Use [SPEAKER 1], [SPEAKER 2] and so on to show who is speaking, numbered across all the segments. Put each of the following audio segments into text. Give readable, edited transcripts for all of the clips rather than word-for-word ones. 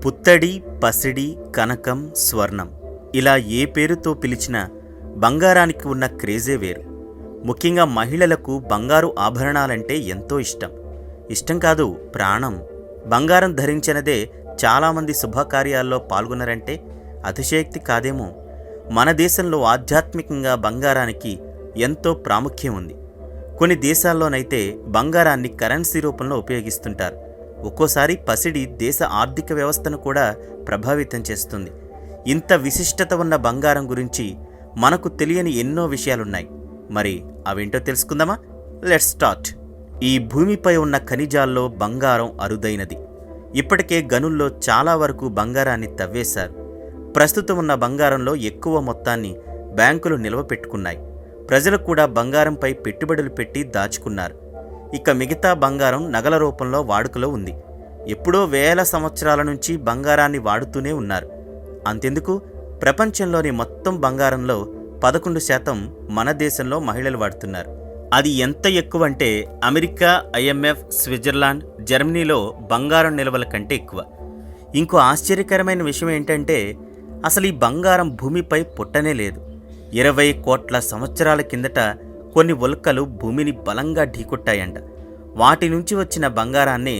[SPEAKER 1] పుత్తడి, పసిడి, కనకం, స్వర్ణం ఇలా ఏ పేరుతో పిలిచినా బంగారానికి ఉన్న క్రేజే వేరు. ముఖ్యంగా మహిళలకు బంగారు ఆభరణాలంటే ఎంతో ఇష్టం. ఇష్టం కాదు, ప్రాణం. బంగారం ధరించినదే చాలామంది శుభకార్యాల్లో పాల్గొన్నారంటే అతిశయోక్తి కాదేమో. మన దేశంలో ఆధ్యాత్మికంగా బంగారానికి ఎంతో ప్రాముఖ్యం ఉంది. కొన్ని దేశాల్లోనైతే బంగారాన్ని కరెన్సీ రూపంలో ఉపయోగిస్తుంటారు. ఒక్కోసారి పసిడి దేశ ఆర్థిక వ్యవస్థను కూడా ప్రభావితం చేస్తుంది. ఇంత విశిష్టత ఉన్న బంగారం గురించి మనకు తెలియని ఎన్నో విషయాలున్నాయి. మరి అవేంటో తెలుసుకుందామా? Let's start. ఈ భూమిపై ఉన్న ఖనిజాల్లో బంగారం అరుదైనది. ఇప్పటికే గనుల్లో చాలా వరకు బంగారాన్ని తవ్వేశారు. ప్రస్తుతం ఉన్న బంగారంలో ఎక్కువ మొత్తాన్ని బ్యాంకులు నిల్వ పెట్టుకున్నాయి. ప్రజలు కూడా బంగారంపై పెట్టుబడులు పెట్టి దాచుకున్నారు. ఇక మిగతా బంగారం నగల రూపంలో వాడుకలో ఉంది. ఎప్పుడో వేల సంవత్సరాల నుంచి బంగారాన్ని వాడుతూనే ఉన్నారు. అంతెందుకు, ప్రపంచంలోని మొత్తం బంగారంలో 11% మన దేశంలో మహిళలు వాడుతున్నారు. అది ఎంత ఎక్కువంటే అమెరికా, IMF, స్విట్జర్లాండ్, జర్మనీలో బంగారం నిల్వల కంటే ఎక్కువ. ఇంకో ఆశ్చర్యకరమైన విషయం ఏంటంటే అసలు ఈ బంగారం భూమిపై పుట్టనే లేదు. 20 కోట్ల సంవత్సరాల కిందట కొన్ని ఉల్కలు భూమిని బలంగా ఢీకొట్టాయంట. వాటి నుంచి వచ్చిన బంగారాన్ని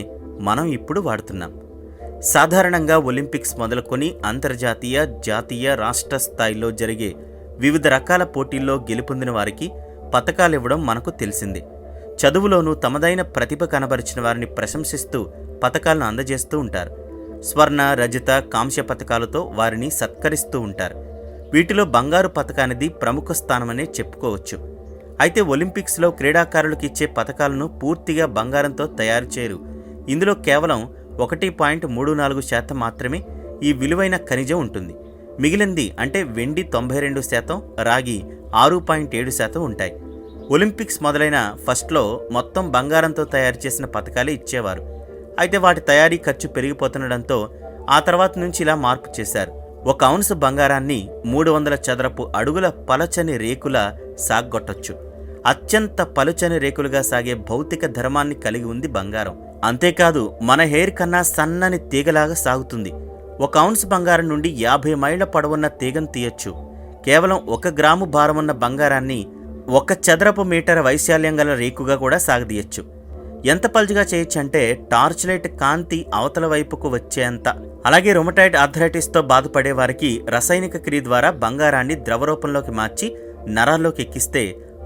[SPEAKER 1] మనం ఇప్పుడు వాడుతున్నాం. సాధారణంగా ఒలింపిక్స్ మొదలుకొని అంతర్జాతీయ, జాతీయ, రాష్ట్ర స్థాయిలో జరిగే వివిధ రకాల పోటీల్లో గెలుపొందిన వారికి పతకాలివ్వడం మనకు తెలిసిందే. చదువులోనూ తమదైన ప్రతిభ కనబరిచిన వారిని ప్రశంసిస్తూ పతకాలను అందజేస్తూ ఉంటారు. స్వర్ణ, రజత, కాంస్య పతకాలతో వారిని సత్కరిస్తూ ఉంటారు. వీటిలో బంగారు పతకానిది ప్రముఖ స్థానమనే చెప్పుకోవచ్చు. అయితే ఒలింపిక్స్లో క్రీడాకారులకు ఇచ్చే పతకాలను పూర్తిగా బంగారంతో తయారు చేయరు. ఇందులో కేవలం 1.34% మాత్రమే ఈ విలువైన ఖనిజం ఉంటుంది. మిగిలింది అంటే వెండి 92%, రాగి 6.7% ఉంటాయి. ఒలింపిక్స్ మొదలైన ఫస్ట్లో మొత్తం బంగారంతో తయారు చేసిన పతకాలే ఇచ్చేవారు. అయితే వాటి తయారీ ఖర్చు పెరిగిపోతుండడంతో ఆ తర్వాత నుంచి ఇలా మార్పు చేశారు. 1 ఔన్సు బంగారాన్ని 300 చదరపు అడుగుల పలచని రేకులా సాగ్గొట్టొచ్చు. అత్యంత పలుచని రేకులుగా సాగే భౌతిక ధర్మాన్ని కలిగి ఉంది బంగారం. అంతేకాదు, మన హెయిర్ కన్నా సన్నని తీగలాగా సాగుతుంది. 1 ఔన్స్ బంగారం నుండి 50 మైళ్ళ పొడవున్న తీగను తీయొచ్చు. కేవలం 1 గ్రాము భారమున్న బంగారాన్ని 1 చదరపు మీటర్ వైశాల్యం గల రేకుగా కూడా సాగదీయచ్చు. ఎంత పలుచగా చేయొచ్చు అంటే టార్చ్ లైట్ కాంతి అవతల వైపుకు వచ్చేంత. అలాగే రొమటాయిడ్ ఆర్థరైటిస్తో బాధపడే వారికి రసాయనిక క్రియ ద్వారా బంగారాన్ని ద్రవరూపంలోకి మార్చి నరాల్లోకి ఎక్కిస్తే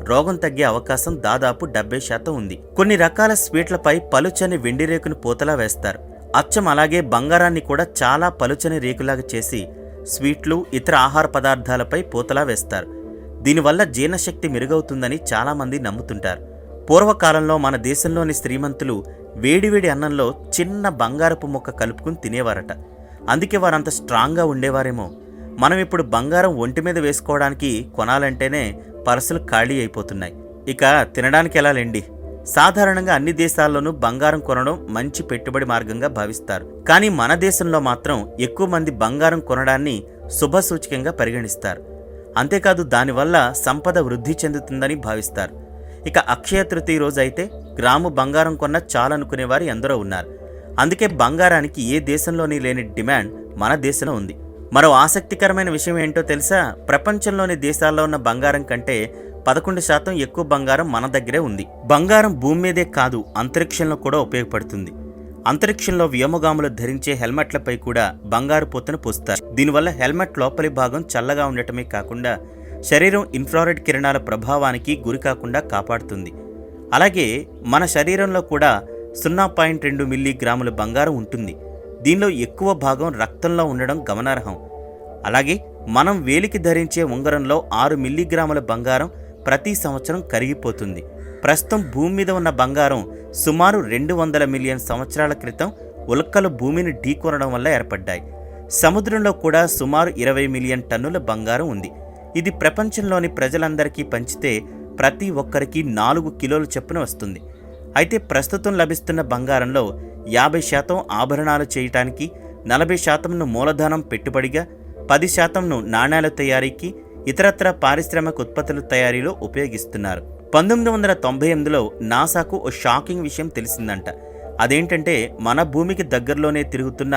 [SPEAKER 1] రోగం తగ్గే అవకాశం దాదాపు 70% ఉంది. కొన్ని రకాల స్వీట్లపై పలుచని వెండి రేకును పూతలా వేస్తారు. అచ్చం అలాగే బంగారాన్ని కూడా చాలా పలుచని రేకులాగా చేసి స్వీట్లు, ఇతర ఆహార పదార్థాలపై పూతలా వేస్తారు. దీనివల్ల జీర్ణశక్తి మెరుగవుతుందని చాలామంది నమ్ముతుంటారు. పూర్వకాలంలో మన దేశంలోని శ్రీమంతులు వేడివేడి అన్నంలో చిన్న బంగారపు ముక్క కలుపుకుని తినేవారట. అందుకే వారంత స్ట్రాంగ్గా ఉండేవారేమో. మనం ఇప్పుడు బంగారం ఒంటి మీద వేసుకోవడానికి కొనాలంటేనే పర్సులు ఖాళీ అయిపోతున్నాయి. ఇక తినడానికి ఎలా లేండి. సాధారణంగా అన్ని దేశాల్లోనూ బంగారం కొనడం మంచి పెట్టుబడి మార్గంగా భావిస్తారు. కానీ మన దేశంలో మాత్రం ఎక్కువ మంది బంగారం కొనడాన్ని శుభసూచకంగా పరిగణిస్తారు. అంతేకాదు, దానివల్ల సంపద వృద్ధి చెందుతుందని భావిస్తారు. ఇక అక్షయ తృతీయ రోజు అయితే గ్రాము బంగారం కొన్న చాలనుకునేవారు ఎందరో ఉన్నారు. అందుకే బంగారానికి ఏ దేశంలోని లేని డిమాండ్ మన దేశంలో ఉంది. మరో ఆసక్తికరమైన విషయం ఏంటో తెలుసా? ప్రపంచంలోని దేశాల్లో ఉన్న బంగారం కంటే 11% ఎక్కువ బంగారం మన దగ్గరే ఉంది. బంగారం భూమి మీదే కాదు, అంతరిక్షంలో కూడా ఉపయోగపడుతుంది. అంతరిక్షంలో వ్యోమగాములు ధరించే హెల్మెట్లపై కూడా బంగారు పూతను పూస్తారు. దీనివల్ల హెల్మెట్ లోపలి భాగం చల్లగా ఉండటమే కాకుండా శరీరం ఇన్ఫ్రారెడ్ కిరణాల ప్రభావానికి గురికాకుండా కాపాడుతుంది. అలాగే మన శరీరంలో కూడా 0.2 మిల్లీగ్రాముల బంగారం ఉంటుంది. దీనిలో ఎక్కువ భాగం రక్తంలో ఉండడం గమనార్హం. అలాగే మనం వేలికి ధరించే ఉంగరంలో 6 మిల్లీగ్రాముల బంగారం ప్రతి సంవత్సరం కరిగిపోతుంది. ప్రస్తుతం భూమి మీద ఉన్న బంగారం సుమారు 200 మిలియన్ సంవత్సరాల క్రితం ఉల్కలు భూమిని ఢీకొనడం వల్ల ఏర్పడ్డాయి. సముద్రంలో కూడా సుమారు 20 మిలియన్ టన్నుల బంగారం ఉంది. ఇది ప్రపంచంలోని ప్రజలందరికీ పంచితే ప్రతి ఒక్కరికి 4 కిలోల చొప్పున వస్తుంది. అయితే ప్రస్తుతం లభిస్తున్న బంగారంలో 50% ఆభరణాలు చేయటానికి, 40%ను మూలధనం పెట్టుబడిగా, 10%ను నాణేల తయారీకి, ఇతరత్ర పారిశ్రామిక ఉత్పత్తుల తయారీలో ఉపయోగిస్తున్నారు. 1998లో నాసాకు ఓ షాకింగ్ విషయం తెలిసిందంట. అదేంటంటే మన భూమికి దగ్గరలోనే తిరుగుతున్న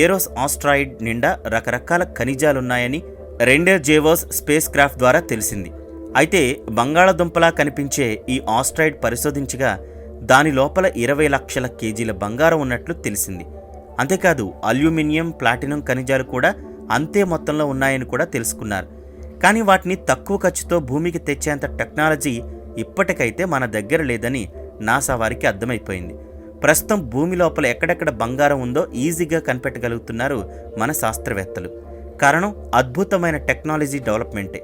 [SPEAKER 1] ఏరోస్ ఆస్ట్రాయిడ్ నిండా రకరకాల ఖనిజాలున్నాయని రెండర్ జేవోస్ స్పేస్ క్రాఫ్ట్ ద్వారా తెలిసింది. అయితే బంగాళదుంపలా కనిపించే ఈ ఆస్ట్రాయిడ్ పరిశోధించగా దాని లోపల 20 లక్షల కేజీల బంగారం ఉన్నట్లు తెలిసింది. అంతేకాదు అల్యూమినియం, ప్లాటినం ఖనిజాలు కూడా అంతే మొత్తంలో ఉన్నాయని కూడా తెలుసుకున్నారు. కానీ వాటిని తక్కువ ఖర్చుతో భూమికి తెచ్చేంత టెక్నాలజీ ఇప్పటికైతే మన దగ్గర లేదని నాసా వారికి అర్థమైపోయింది. ప్రస్తుతం భూమి లోపల ఎక్కడెక్కడ బంగారం ఉందో ఈజీగా కనిపెట్టగలుగుతున్నారు మన శాస్త్రవేత్తలు. కారణం అద్భుతమైన టెక్నాలజీ డెవలప్మెంటే.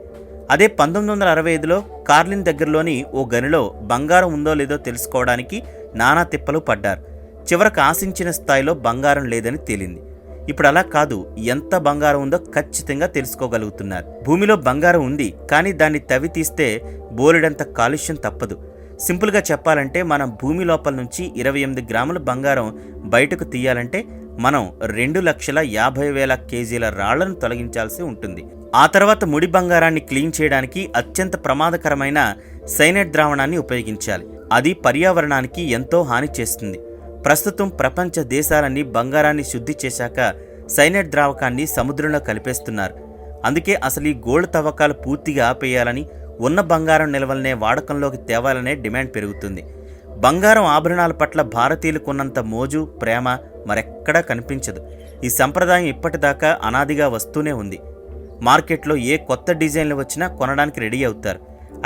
[SPEAKER 1] అదే 1965లో కార్లిన్ దగ్గరలోని ఓ గనిలో బంగారం ఉందో లేదో తెలుసుకోవడానికి నానా తిప్పలు పడ్డారు. చివరకు ఆశించిన స్థాయిలో బంగారం లేదని తేలింది. ఇప్పుడు అలా కాదు, ఎంత బంగారం ఉందో ఖచ్చితంగా తెలుసుకోగలుగుతున్నారు. భూమిలో బంగారం ఉంది, కానీ దాన్ని తవ్వి తీస్తే బోలెడంత కాలుష్యం తప్పదు. సింపుల్గా చెప్పాలంటే మనం భూమి లోపల నుంచి 28 గ్రాముల బంగారం బయటకు తీయాలంటే మనం 2,50,000 కేజీల రాళ్లను తొలగించాల్సి ఉంటుంది. ఆ తర్వాత ముడి బంగారాన్ని క్లీన్ చేయడానికి అత్యంత ప్రమాదకరమైన సైనైడ్ ద్రావణాన్ని ఉపయోగించాలి. అది పర్యావరణానికి ఎంతో హాని చేస్తుంది. ప్రస్తుతం ప్రపంచ దేశాలన్నీ బంగారాన్ని శుద్ధి చేశాక సైనైడ్ ద్రావకాన్ని సముద్రంలో కలిపేస్తున్నారు. అందుకే అసలు ఈ గోల్డ్ తవ్వకాలు పూర్తిగా ఆపేయాలని, ఉన్న బంగారం నిల్వలనే వాడకంలోకి తేవాలనే డిమాండ్ పెరుగుతుంది. బంగారం ఆభరణాల పట్ల భారతీయులకు ఉన్నంత మోజు, ప్రేమ మరెక్కడా కనిపించదు. ఈ సంప్రదాయం ఇప్పటిదాకా అనాదిగా వస్తూనే ఉంది. మార్కెట్లో ఏ కొత్త డిజైన్లు వచ్చినా కొనడానికి రెడీ అవుతారు.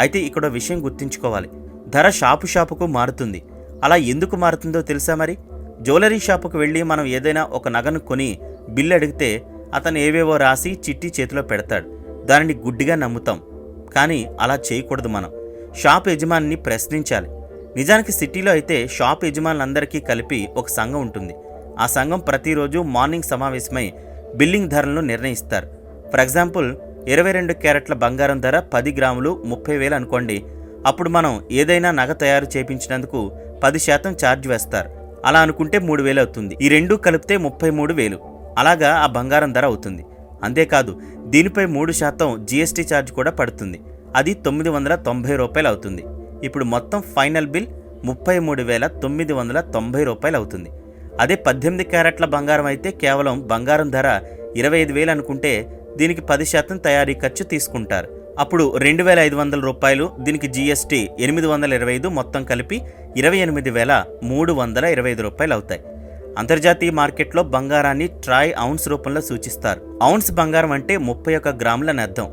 [SPEAKER 1] అయితే ఇక్కడ విషయం గుర్తుంచుకోవాలి, ధర షాపుకు మారుతుంది. అలా ఎందుకు మారుతుందో తెలుసా? మరి జ్యువెలరీ షాపుకు వెళ్ళి మనం ఏదైనా ఒక నగను కొని బిల్లు అడిగితే అతను ఏవేవో రాసి చిట్టి చేతిలో పెడతాడు. దానిని గుడ్డిగా నమ్ముతాం. కానీ అలా చేయకూడదు. మనం షాప్ యజమానిని ప్రశ్నించాలి. నిజానికి సిటీలో అయితే షాప్ యజమానులందరికీ కలిపి ఒక సంఘం ఉంటుంది. ఆ సంఘం ప్రతిరోజు మార్నింగ్ సమావేశమై బిల్లింగ్ ధరలను నిర్ణయిస్తారు. ఫర్ ఎగ్జాంపుల్ 22 క్యారెట్ల బంగారం ధర 10 గ్రాములు 30,000 అనుకోండి. అప్పుడు మనం ఏదైనా నగ తయారు చేయించినందుకు 10% ఛార్జ్ వేస్తారు. అలా అనుకుంటే 3,000 అవుతుంది. ఈ రెండూ కలిపితే 33,000. అలాగా ఆ బంగారం ధర అవుతుంది. అంతేకాదు దీనిపై 3% జీఎస్టీ ఛార్జ్ కూడా పడుతుంది. అది 990 రూపాయలు అవుతుంది. ఇప్పుడు మొత్తం ఫైనల్ బిల్ 33,990 రూపాయలు అవుతుంది. అదే 18 క్యారెట్ల బంగారం అయితే కేవలం బంగారం ధర 25,000 అనుకుంటే దీనికి 10% తయారీ ఖర్చు తీసుకుంటారు. అప్పుడు 2,500 రూపాయలు, దీనికి జీఎస్టీ 825, మొత్తం కలిపి 28,325 రూపాయలు అవుతాయి. అంతర్జాతీయ మార్కెట్లో బంగారాన్ని ట్రాయ్ ఔన్స్ రూపంలో సూచిస్తారు. ఔన్స్ బంగారం అంటే 31 గ్రాములని అర్థం.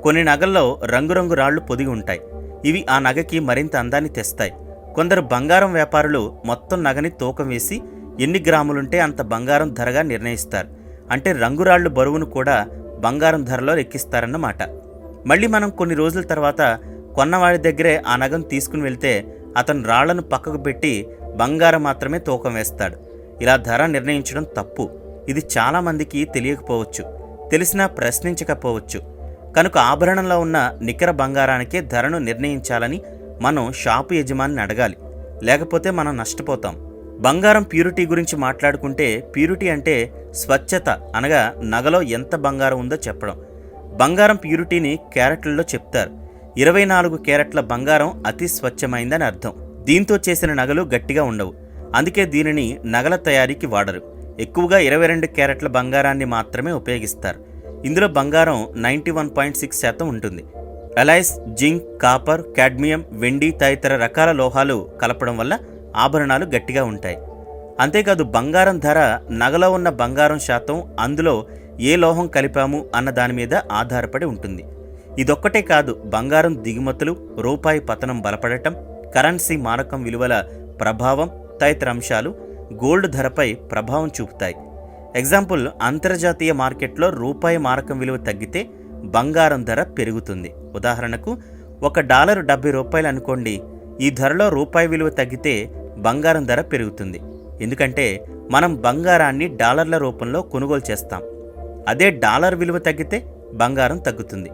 [SPEAKER 1] కొన్ని నగల్లో రంగురంగు రాళ్లు పొదిగి ఉంటాయి. ఇవి ఆ నగకి మరింత అందాన్ని తెస్తాయి. కొందరు బంగారం వ్యాపారులు మొత్తం నగని తూకం వేసి ఎన్ని గ్రాములుంటే అంత బంగారం ధరగా నిర్ణయిస్తారు. అంటే రంగురాళ్లు బరువును కూడా బంగారం ధరలో లెక్కిస్తారన్నమాట. మళ్ళీ మనం కొన్ని రోజుల తర్వాత కొన్నవాడి దగ్గరే ఆ నగను తీసుకుని వెళ్తే అతను రాళ్లను పక్కకు పెట్టి బంగారం మాత్రమే తూకం వేస్తాడు. ఇలా ధర నిర్ణయించడం తప్పు. ఇది చాలామందికి తెలియకపోవచ్చు, తెలిసినా ప్రశ్నించకపోవచ్చు. కనుక ఆభరణంలో ఉన్న నికర బంగారానికే ధరను నిర్ణయించాలని మనం షాపు యజమానిని అడగాలి. లేకపోతే మనం నష్టపోతాం. బంగారం ప్యూరిటీ గురించి మాట్లాడుకుంటే ప్యూరిటీ అంటే స్వచ్ఛత, అనగా నగలో ఎంత బంగారం ఉందో చెప్పడం. బంగారం ప్యూరిటీని క్యారెట్లలో చెప్తారు. 24 క్యారెట్ల బంగారం అతి స్వచ్ఛమైందని అర్థం. దీంతో చేసిన నగలు గట్టిగా ఉండవు. అందుకే దీనిని నగల తయారీకి వాడరు. ఎక్కువగా 22 క్యారెట్ల బంగారాన్ని మాత్రమే ఉపయోగిస్తారు. ఇందులో బంగారం 91.6% ఉంటుంది. అలైస్, జింక్, కాపర్, కాడ్మియం, వెండి తదితర రకాల లోహాలు కలపడం వల్ల ఆభరణాలు గట్టిగా ఉంటాయి. అంతేకాదు బంగారం ధర నగలో ఉన్న బంగారం శాతం, అందులో ఏ లోహం కలిపాము అన్న దాని మీద ఆధారపడి ఉంటుంది. ఇదొక్కటే కాదు, బంగారం దిగుమతులు, రూపాయి పతనం బలపడటం, కరెన్సీ మారకం విలువల ప్రభావం తదితర అంశాలు గోల్డ్ ధరపై ప్రభావం చూపుతాయి. ఎగ్జాంపుల్, అంతర్జాతీయ మార్కెట్లో రూపాయి మారకం విలువ తగ్గితే బంగారం ధర పెరుగుతుంది. ఉదాహరణకు $1 70 రూపాయలు అనుకోండి. ఈ ధరలో రూపాయి విలువ తగ్గితే బంగారం ధర పెరుగుతుంది. ఎందుకంటే మనం బంగారాన్ని డాలర్ల రూపంలో కొనుగోలు చేస్తాం. అదే డాలర్ విలువ తగ్గితే బంగారం తగ్గుతుంది.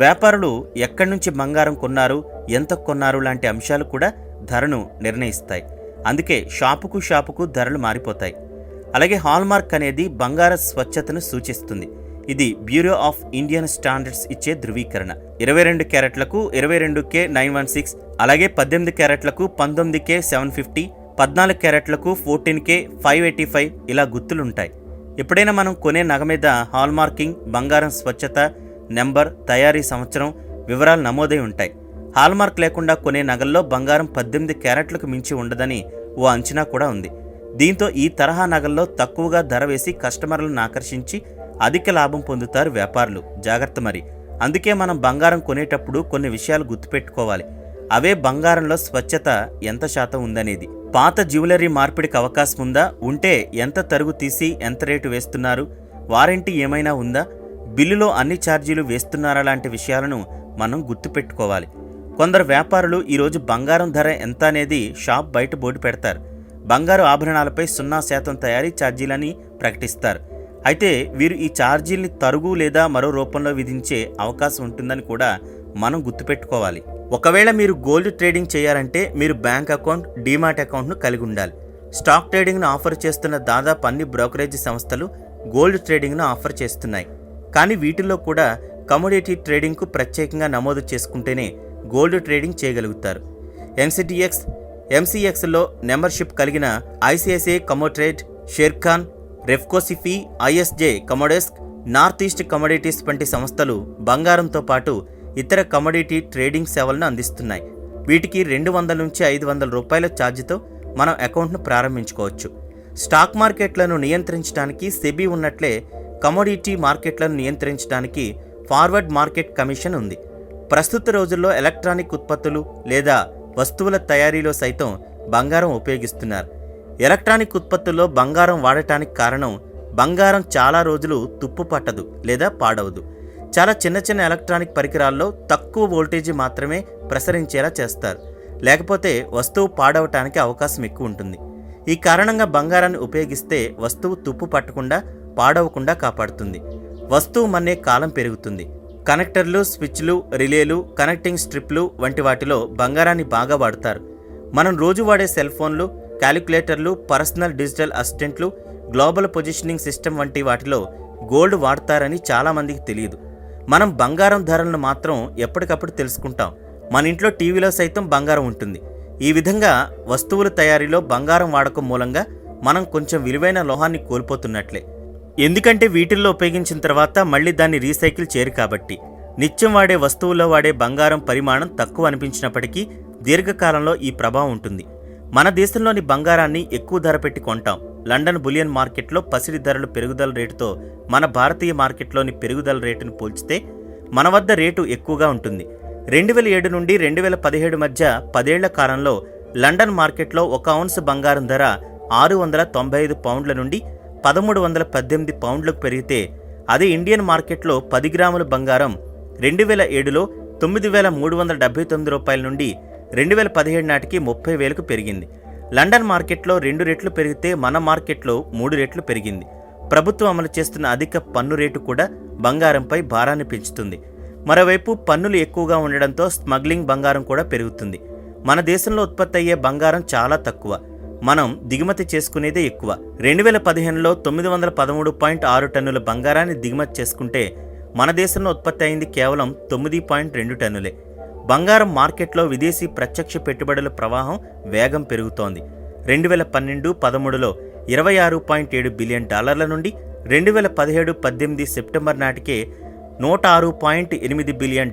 [SPEAKER 1] వ్యాపారులు ఎక్కడి నుంచి బంగారం కొన్నారు, ఎంత కొన్నారు లాంటి అంశాలు కూడా ధరను నిర్ణయిస్తాయి. అందుకే షాపుకు ధరలు మారిపోతాయి. అలాగే హాల్మార్క్ అనేది బంగార స్వచ్ఛతను సూచిస్తుంది. ఇది బ్యూరో ఆఫ్ ఇండియన్ స్టాండర్డ్స్ ఇచ్చే ధృవీకరణ. 22 క్యారెట్లకు 22K 916, అలాగే 18 క్యారెట్లకు 19K 750, 14 క్యారెట్లకు 14K 585 ఇలా గుర్తులుంటాయి. ఎప్పుడైనా మనం కొనే నగ మీద హాల్మార్కింగ్, బంగారం స్వచ్ఛత, నెంబర్, తయారీ సంవత్సరం వివరాలు నమోదై ఉంటాయి. హాల్మార్క్ లేకుండా కొనే నగల్లో బంగారం 18 క్యారెట్లకు మించి ఉండదని ఓ అంచనా కూడా ఉంది. దీంతో ఈ తరహా నగల్లో తక్కువగా ధర వేసి కస్టమర్లను ఆకర్షించి అధిక లాభం పొందుతారు వ్యాపారులు. జాగ్రత్త మరి. అందుకే మనం బంగారం కొనేటప్పుడు కొన్ని విషయాలు గుర్తుపెట్టుకోవాలి. అవే బంగారంలో స్వచ్ఛత ఎంత శాతం ఉందనేది. పాత జ్యువెలరీ మార్పిడికి అవకాశం ఉందా, ఉంటే ఎంత తరుగు తీసి ఎంత రేటు వేస్తున్నారు, వారంటీ ఏమైనా ఉందా, బిల్లులో అన్ని ఛార్జీలు వేస్తున్నారా లాంటి విషయాలను మనం గుర్తుపెట్టుకోవాలి. కొందరు వ్యాపారులు ఈరోజు బంగారం ధర ఎంత అనేది షాప్ బయట బోర్డు పెడతారు. బంగారు ఆభరణాలపై 0% తయారీ ఛార్జీలని ప్రకటిస్తారు. అయితే వీరు ఈ ఛార్జీల్ని తరుగు లేదా మరో రూపంలో విధించే అవకాశం ఉంటుందని కూడా మనం గుర్తుపెట్టుకోవాలి. ఒకవేళ మీరు గోల్డ్ ట్రేడింగ్ చేయాలంటే మీరు బ్యాంక్ అకౌంట్, డీమాట్ అకౌంట్ను కలిగి ఉండాలి. స్టాక్ ట్రేడింగ్ను ఆఫర్ చేస్తున్న దాదాపు అన్ని బ్రోకరేజ్ సంస్థలు గోల్డ్ ట్రేడింగ్ను ఆఫర్ చేస్తున్నాయి. కానీ వీటిల్లో కూడా కమోడిటీ ట్రేడింగ్కు ప్రత్యేకంగా నమోదు చేసుకుంటేనే గోల్డ్ ట్రేడింగ్ చేయగలుగుతారు. ఎన్సిటిఎక్స్, ఎంసీఎక్స్లో మెంబర్షిప్ కలిగిన ICICI Commtrade, Sharekhan, Refco Sify, ISJ Comdesk, North East Commodities వంటి సంస్థలు బంగారంతో పాటు ఇతర కమోడిటీ ట్రేడింగ్ సేవలను అందిస్తున్నాయి. వీటికి 200 నుంచి 500 రూపాయల ఛార్జీతో మనం అకౌంట్ను ప్రారంభించుకోవచ్చు. స్టాక్ మార్కెట్లను నియంత్రించడానికి సెబీ ఉన్నట్లే కమోడిటీ మార్కెట్లను నియంత్రించడానికి ఫార్వర్డ్ మార్కెట్ కమిషన్ ఉంది. ప్రస్తుత రోజుల్లో ఎలక్ట్రానిక్ ఉత్పత్తులు లేదా వస్తువుల తయారీలో సైతం బంగారం ఉపయోగిస్తున్నారు. ఎలక్ట్రానిక్ ఉత్పత్తుల్లో బంగారం వాడటానికి కారణం బంగారం చాలా రోజులు తుప్పు పట్టదు లేదా పాడవదు. చాలా చిన్న చిన్న ఎలక్ట్రానిక్ పరికరాల్లో తక్కువ వోల్టేజీ మాత్రమే ప్రసరించేలా చేస్తారు. లేకపోతే వస్తువు పాడవటానికి అవకాశం ఎక్కువ ఉంటుంది. ఈ కారణంగా బంగారాన్ని ఉపయోగిస్తే వస్తువు తుప్పు పట్టకుండా, పాడవకుండా కాపాడుతుంది. వస్తువు మన్నే కాలం పెరుగుతుంది. కనెక్టర్లు, స్విచ్లు, రిలేలు, కనెక్టింగ్ స్ట్రిప్లు వంటి వాటిలో బంగారాన్ని బాగా వాడతారు. మనం రోజు వాడే సెల్ ఫోన్లు, క్యాలిక్యులేటర్లు, పర్సనల్ డిజిటల్ అసిస్టెంట్లు, గ్లోబల్ పొజిషనింగ్ సిస్టమ్ వంటి వాటిలో గోల్డ్ వాడతారని చాలామందికి తెలియదు. మనం బంగారం ధరలను మాత్రం ఎప్పటికప్పుడు తెలుసుకుంటాం. మన ఇంట్లో టీవీలో సైతం బంగారం ఉంటుంది. ఈ విధంగా వస్తువుల తయారీలో బంగారం వాడకం మూలంగా మనం కొంచెం విలువైన లోహాన్ని కోల్పోతున్నట్లే. ఎందుకంటే వీటిల్లో ఉపయోగించిన తర్వాత మళ్ళీ దాన్ని రీసైకిల్ చేయరు కాబట్టి. నిత్యం వాడే వస్తువుల్లో వాడే బంగారం పరిమాణం తక్కువ అనిపించినప్పటికీ దీర్ఘకాలంలో ఈ ప్రభావం ఉంటుంది. మన దేశంలోని బంగారాన్ని ఎక్కువ ధర పెట్టి కొంటాం. లండన్ బులియన్ మార్కెట్లో పసిడి ధరలు పెరుగుదల రేటుతో మన భారతీయ మార్కెట్లోని పెరుగుదల రేటును పోల్చితే మన వద్ద రేటు ఎక్కువగా ఉంటుంది. 2007 నుండి 2017 మధ్య 10 ఏళ్ల కాలంలో లండన్ మార్కెట్లో 1 ఔన్స్ బంగారం ధర 695 పౌండ్ల నుండి 1318 పౌండ్లకు పెరిగితే, అదే ఇండియన్ మార్కెట్లో 10 గ్రాముల బంగారం 2007లో 9379 రూపాయల నుండి 2017 నాటికి 30,000కు పెరిగింది. లండన్ మార్కెట్లో 2 రెట్లు పెరిగితే మన మార్కెట్లో 3 రెట్లు పెరిగింది. ప్రభుత్వం అమలు చేస్తున్న అధిక పన్ను రేటు కూడా బంగారంపై భారాన్ని పెంచుతుంది. మరోవైపు పన్నులు ఎక్కువగా ఉండడంతో స్మగ్లింగ్ బంగారం కూడా పెరుగుతుంది. మన దేశంలో ఉత్పత్తి అయ్యే బంగారం చాలా తక్కువ. మనం దిగుమతి చేసుకునేదే ఎక్కువ. 2015లో 913.6 టన్నుల బంగారాన్ని దిగుమతి చేసుకుంటే మన దేశంలో ఉత్పత్తి అయింది కేవలం 9.2 టన్నులే. బంగారం మార్కెట్లో విదేశీ ప్రత్యక్ష పెట్టుబడుల ప్రవాహం వేగం పెరుగుతోంది. 2012-13లో $26.7 బిలియన్ నుండి 2017-18 సెప్టెంబర్ నాటికే $106.8 బిలియన్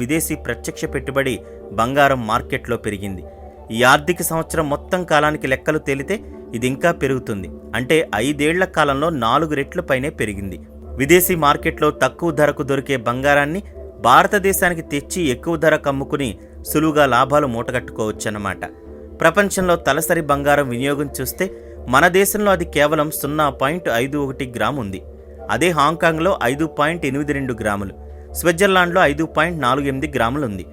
[SPEAKER 1] విదేశీ ప్రత్యక్ష పెట్టుబడి బంగారం మార్కెట్లో పెరిగింది. ఈ ఆర్థిక సంవత్సరం మొత్తం కాలానికి లెక్కలు తేలితే ఇది ఇంకా పెరుగుతుంది. అంటే 5 ఏళ్ల కాలంలో 4 రెట్ల పైనే పెరిగింది. విదేశీ మార్కెట్లో తక్కువ ధరకు దొరికే బంగారాన్ని భారతదేశానికి తెచ్చి ఎక్కువ ధరకు అమ్ముకుని సులువుగా లాభాలు మూటగట్టుకోవచ్చన్నమాట. ప్రపంచంలో తలసరి బంగారం వినియోగం చూస్తే మన దేశంలో అది కేవలం 0.51 గ్రాము ఉంది. అదే హాంకాంగ్లో 5.82 గ్రాములు, స్విట్జర్లాండ్లో 5.48 గ్రాములు ఉంది.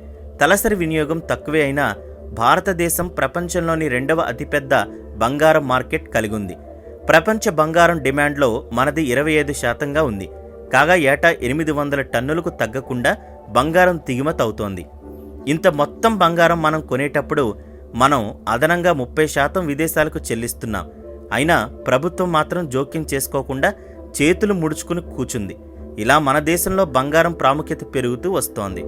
[SPEAKER 1] తలసరి వినియోగం తక్కువే అయినా భారతదేశం ప్రపంచంలోని 2వ అతిపెద్ద బంగారం మార్కెట్ కలిగి ఉంది. ప్రపంచ బంగారం డిమాండ్లో మనది 25%గా ఉంది. కాగా ఏటా 800 టన్నులకు తగ్గకుండా బంగారం దిగుమతి అవుతోంది. ఇంత మొత్తం బంగారం మనం కొనేటప్పుడు మనం అదనంగా 30% విదేశాలకు చెల్లిస్తున్నాం. అయినా ప్రభుత్వం మాత్రం జోక్యం చేసుకోకుండా చేతులు ముడుచుకుని కూర్చుంది. ఇలా మన దేశంలో బంగారం ప్రాముఖ్యత పెరుగుతూ వస్తోంది.